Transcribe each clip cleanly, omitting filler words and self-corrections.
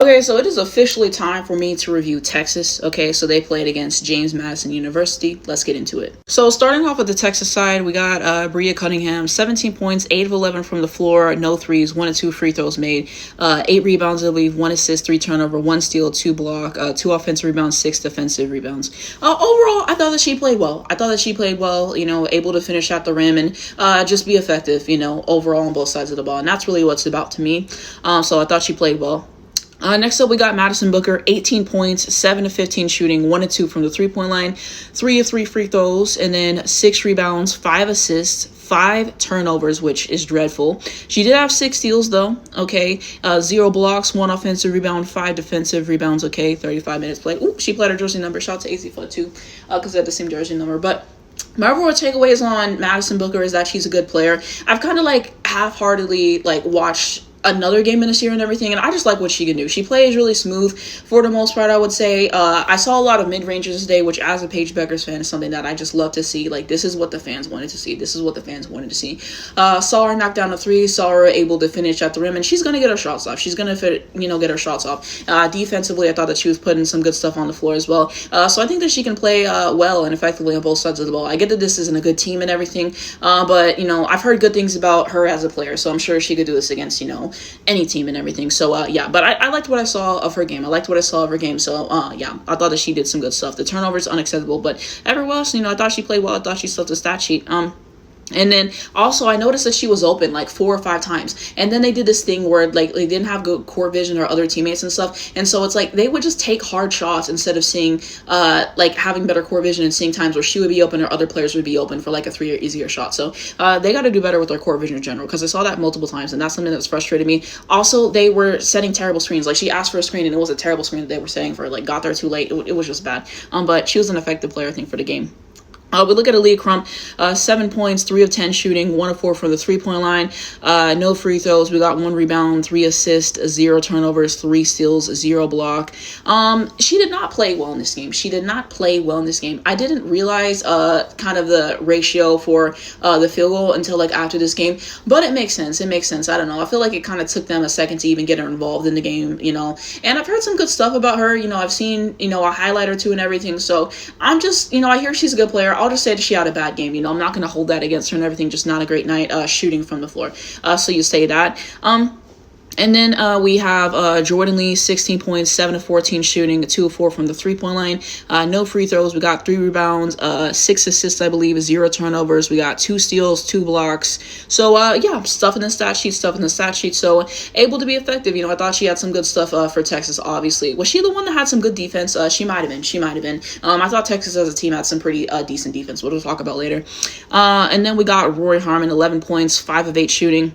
Okay, so it is officially time for me to review Texas. Okay, so they played against James Madison University. Let's get into it. So starting off with the Texas side, we got Bria Cunningham, 17 points, 8 of 11 from the floor, no threes, 1 and 2 free throws made, 8 rebounds, I believe, 1 assist, 3 turnover, 1 steal, 2 block, 2 offensive rebounds, 6 defensive rebounds. Overall, I thought that she played well. Able to finish at the rim and just be effective, overall on both sides of the ball. And that's really what's about to me. So I thought she played well. Next up, we got Madison Booker, 18 points, 7 of 15 shooting, 1 and 2 from the three-point line, 3 of 3 free throws, and then 6 rebounds, 5 assists, 5 turnovers, which is dreadful. She did have 6 steals, though, okay? 0 blocks, 1 offensive rebound, 5 defensive rebounds, okay? 35 minutes played. Ooh, she played her jersey number. Shout out to AZ Flood, too, because they had the same jersey number. But my overall takeaways on Madison Booker is that she's a good player. I've kind of, half-heartedly, watched another game in this year and everything, and I just like what she can do. She plays really smooth for the most part, I would say. I saw a lot of mid-ranges today, which as a Paige Beckers fan is something that I just love to see. This is what the fans wanted to see. This is what the fans wanted to see. Saw her knock down a 3, saw her able to finish at the rim, and she's going to get her shots off. She's going to, get her shots off. Defensively, I thought that she was putting some good stuff on the floor as well. So I think that she can play well and effectively on both sides of the ball. I get that this isn't a good team and everything, but, I've heard good things about her as a player, so I'm sure she could do this against, any team and everything. So but I liked what I saw of her game. So I thought that she did some good stuff. The turnovers unacceptable, but everywhere else, I thought she played well. I thought she stuffed the stat sheet. And then also I noticed that she was open 4 or 5 times. And then they did this thing where they didn't have good court vision or other teammates and stuff. And so it's they would just take hard shots instead of seeing having better court vision and seeing times where she would be open or other players would be open for a 3 or easier shot. So they got to do better with their court vision in general, because I saw that multiple times, and that's something that's frustrated me. Also, they were setting terrible screens. She asked for a screen and it was a terrible screen that they were setting for her. Got there too late. It was just bad. But she was an effective player, I think, for the game. We look at Aaliyah Crump, 7 points, 3 of 10 shooting, 1 of 4 from the three-point line, no free throws. We got 1 rebound, 3 assists, 0 turnovers, 3 steals, 0 block. She did not play well in this game. I didn't realize kind of the ratio for the field goal until after this game, but it makes sense. I don't know. I feel like it kind of took them a second to even get her involved in the game, and I've heard some good stuff about her. I've seen, a highlight or two and everything. So I'm just, I hear she's a good player. I'll just say that she had a bad game. I'm not going to hold that against her and everything. Just not a great night shooting from the floor. So you say that. And then we have Jordan Lee, 16 points, 7 of 14 shooting, 2 of 4 from the three-point line. No free throws. We got 3 rebounds, 6 assists, I believe, 0 turnovers. We got 2 steals, 2 blocks. So, stuff in the stat sheet. So, able to be effective. I thought she had some good stuff for Texas, obviously. Was she the one that had some good defense? She might have been. I thought Texas as a team had some pretty decent defense, which we'll talk about later. And then we got Rory Harmon, 11 points, 5 of 8 shooting.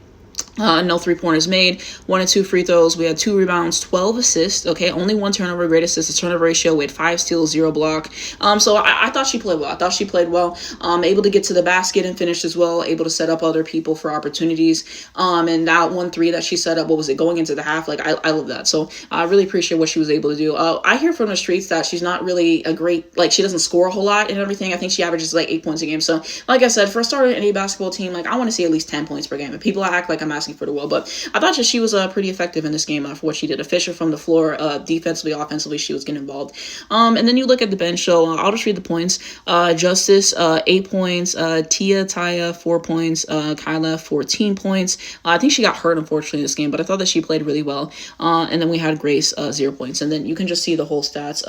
No 3-pointers made, 1 and 2 free throws. We had 2 rebounds, 12 assists. Okay, only 1 turnover, great assist to turnover ratio. We had 5 steals, 0 block. So I thought she played well. Able to get to the basket and finish as well. Able to set up other people for opportunities. And that 1-3 that she set up, going into the half? I love that. So I really appreciate what she was able to do. I hear from the streets that she's not really a great, she doesn't score a whole lot and everything. I think she averages 8 points a game. So like I said, for a starter in any basketball team, I want to see at least 10 points per game. And people act like I'm asking for the world, but I thought that she was pretty effective in this game for what she did. Efficient from the floor, defensively, offensively, she was getting involved. And then you look at the bench, so I'll just read the points. Justice, 8 points. Taya, 4 points. Kyla, 14 points. I think she got hurt, unfortunately, in this game, but I thought that she played really well. And then we had Grace, 0 points. And then you can just see the whole stats,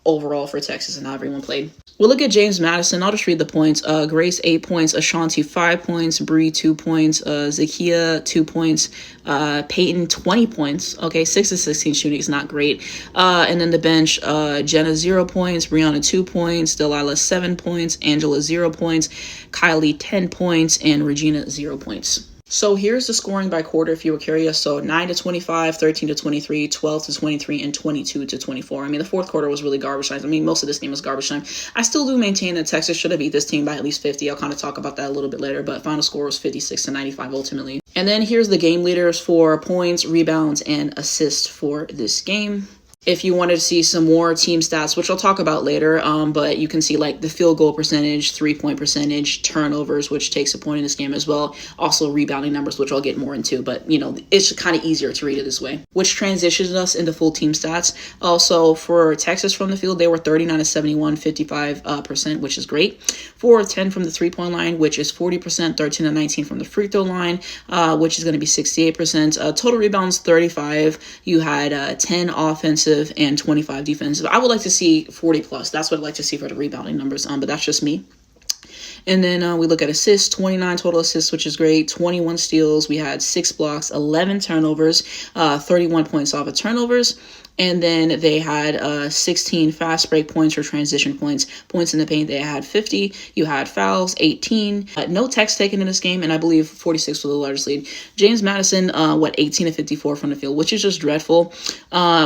overall for Texas and how everyone played. We'll look at James Madison. I'll just read the points. Grace, 8 points. Ashanti, 5 points. Bree, 2 points. Zakia, 2 points. Peyton, 20 points. Okay, 6 of 16 shooting is not great. And then the bench, Jenna, 0 points. Brianna, 2 points. Delilah, 7 points. Angela, 0 points. Kylie, 10 points. And Regina, 0 points. So here's the scoring by quarter if you were curious. So 9 to 25, 13 to 23, 12 to 23, and 22 to 24. The fourth quarter was really garbage time. Most of this game was garbage time. I still do maintain that Texas should have beat this team by at least 50. I'll kind of talk about that a little bit later, but final score was 56 to 95 ultimately. And then here's the game leaders for points, rebounds, and assists for this game. If you wanted to see some more team stats, which I'll talk about later, but you can see like the field goal percentage, 3-point percentage, turnovers, which takes a point in this game as well. Also rebounding numbers, which I'll get more into, but it's kind of easier to read it this way, which transitions us into full team stats. Also for Texas from the field, they were 39 of 71, 55%, which is great. 4 of 10 from the 3-point line, which is 40%, 13 of 19 from the free throw line, which is going to be 68%. Total rebounds, 35. You had 10 offensive and 25 defensive. I would like to see 40 plus. That's what I'd like to see for the rebounding numbers, but that's just me. And then we look at assists, 29 total assists, which is great, 21 steals. We had 6 blocks, 11 turnovers, 31 points off of turnovers. And then they had 16 fast break points or transition points. Points in the paint, they had 50. You had fouls, 18. No techs taken in this game, and I believe 46 was the largest lead. James Madison, 18 of 54 from the field, which is just dreadful,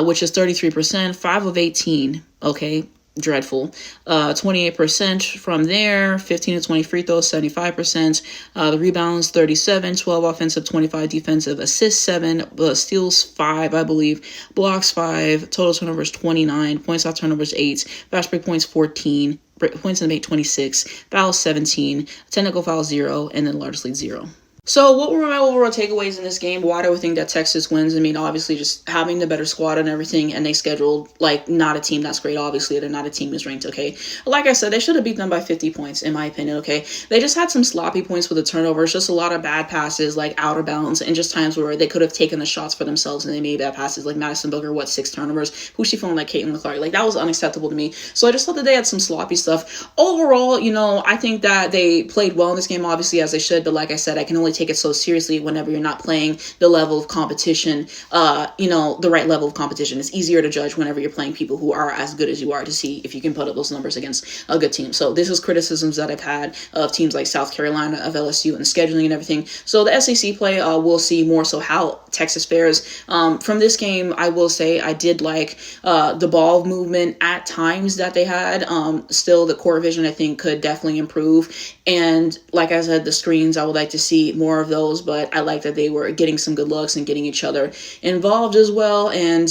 which is 33%, 5 of 18. Okay, dreadful. 28% from there, 15 to 20 free throws, 75%. The rebounds, 37, 12 offensive, 25 defensive, assists 7, steals 5, I believe, blocks 5, total turnovers 29, points off turnovers 8, fast break points 14, points in the paint 26, fouls 17, technical fouls 0, and then largest lead 0. So what were my overall takeaways in this game? Why do I think that Texas wins? I mean, obviously just having the better squad and everything, and they scheduled not a team that's great. Obviously, they're not a team who's ranked, okay? Like I said, they should have beat them by 50 points, in my opinion, okay? They just had some sloppy points with the turnovers, just a lot of bad passes, out of bounds, and just times where they could have taken the shots for themselves and they made bad passes, like Madison Booker, 6 turnovers? Who's she feeling like Caitlin Clark? That was unacceptable to me. So I just thought that they had some sloppy stuff. Overall, I think that they played well in this game, obviously, as they should, but like I said, I can only take it so seriously whenever you're not playing the level of competition, the right level of competition. It's easier to judge whenever you're playing people who are as good as you are to see if you can put up those numbers against a good team. So this is criticisms that I've had of teams like South Carolina, of LSU, and scheduling and everything. So the SEC play, we'll see more so how Texas fares. From this game, I will say I did like the ball movement at times that they had. Still, the court vision, I think, could definitely improve. And like I said, the screens, I would like to see more of those, but I like that they were getting some good looks and getting each other involved as well. And,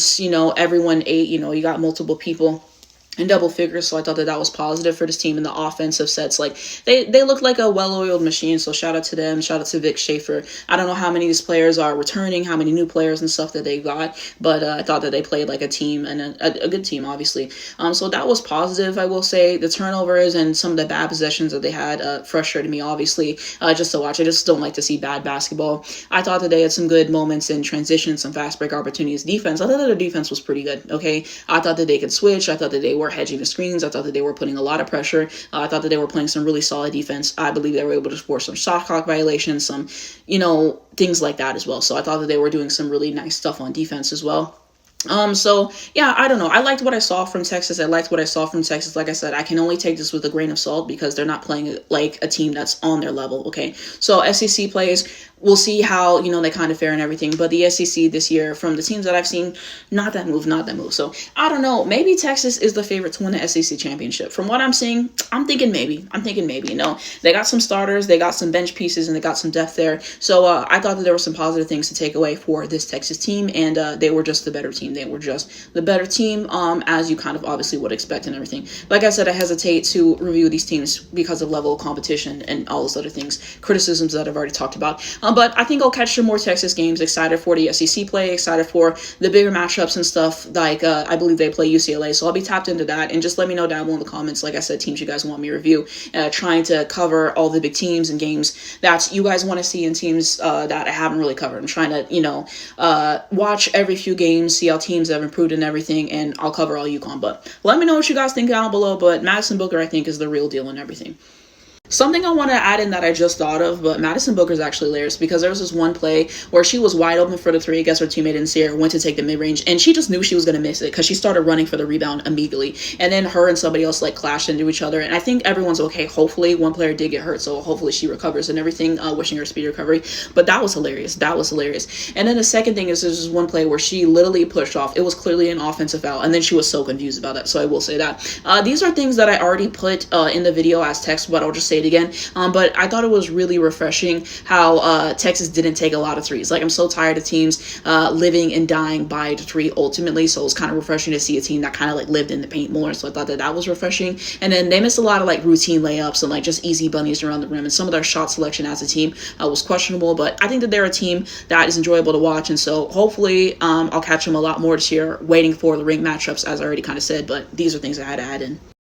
everyone ate, you got multiple people in double figures, so I thought that was positive for this team in the offensive sets. They looked like a well-oiled machine, so shout out to them, shout out to Vic Schaefer. I don't know how many of these players are returning, how many new players and stuff that they got, but I thought that they played like a team, and a good team, obviously. So that was positive, I will say. The turnovers and some of the bad possessions that they had frustrated me, obviously, just to watch. I just don't like to see bad basketball. I thought that they had some good moments in transition, some fast break opportunities. Defense, I thought that their defense was pretty good, okay? I thought that they could switch. I thought that they were hedging the screens. I thought that they were putting a lot of pressure. I thought that they were playing some really solid defense. I believe they were able to force some shot clock violations, some, things like that as well. So I thought that they were doing some really nice stuff on defense as well. So yeah, I don't know. I liked what I saw from Texas. Like I said, I can only take this with a grain of salt because they're not playing like a team that's on their level. Okay. So SEC plays, we'll see how, they kind of fare and everything. But the SEC this year, from the teams that I've seen, not that move. So I don't know. Maybe Texas is the favorite to win the SEC championship. From what I'm seeing, I'm thinking maybe, they got some starters, they got some bench pieces, and they got some depth there. So I thought that there were some positive things to take away for this Texas team, and they were just the better team. They were just the better team, as you kind of obviously would expect and everything. Like I said, I hesitate to review these teams because of level of competition and all those other things, criticisms that I've already talked about. But I think I'll catch some more Texas games. Excited for the SEC play, excited for the bigger matchups and stuff. I believe they play UCLA, so I'll be tapped into that. And just let me know down below in the comments, like I said, teams you guys want me to review. Trying to cover all the big teams and games that you guys want to see, and teams that I haven't really covered. I'm trying to, watch every few games, see how teams have improved and everything, and I'll cover all UConn. But let me know what you guys think down below. But Madison Booker, I think, is the real deal and everything. Something I want to add in that I just thought of, but Madison Booker is actually hilarious because there was this one play where she was wide open for the three. I guess her teammate didn't see her, went to take the mid-range, and she just knew she was going to miss it because she started running for the rebound immediately. And then her and somebody else clashed into each other, and I think everyone's okay. Hopefully, one player did get hurt, so hopefully she recovers and everything. Wishing her a speedy recovery. But that was hilarious. And then the second thing is there's this one play where she literally pushed off. It was clearly an offensive foul, and then she was so confused about it. So I will say that. These are things that I already put in the video as text, but I'll just say it it again. But I thought it was really refreshing how Texas didn't take a lot of threes. Like, I'm so tired of teams living and dying by the three ultimately. So it was kind of refreshing to see a team that kind of like lived in the paint more. So I thought that was refreshing. And then they missed a lot of like routine layups and like just easy bunnies around the rim. And some of their shot selection as a team was questionable. But I think that they're a team that is enjoyable to watch. And so hopefully I'll catch them a lot more this year, waiting for the ring matchups, as I already kind of said. But these are things I had to add in.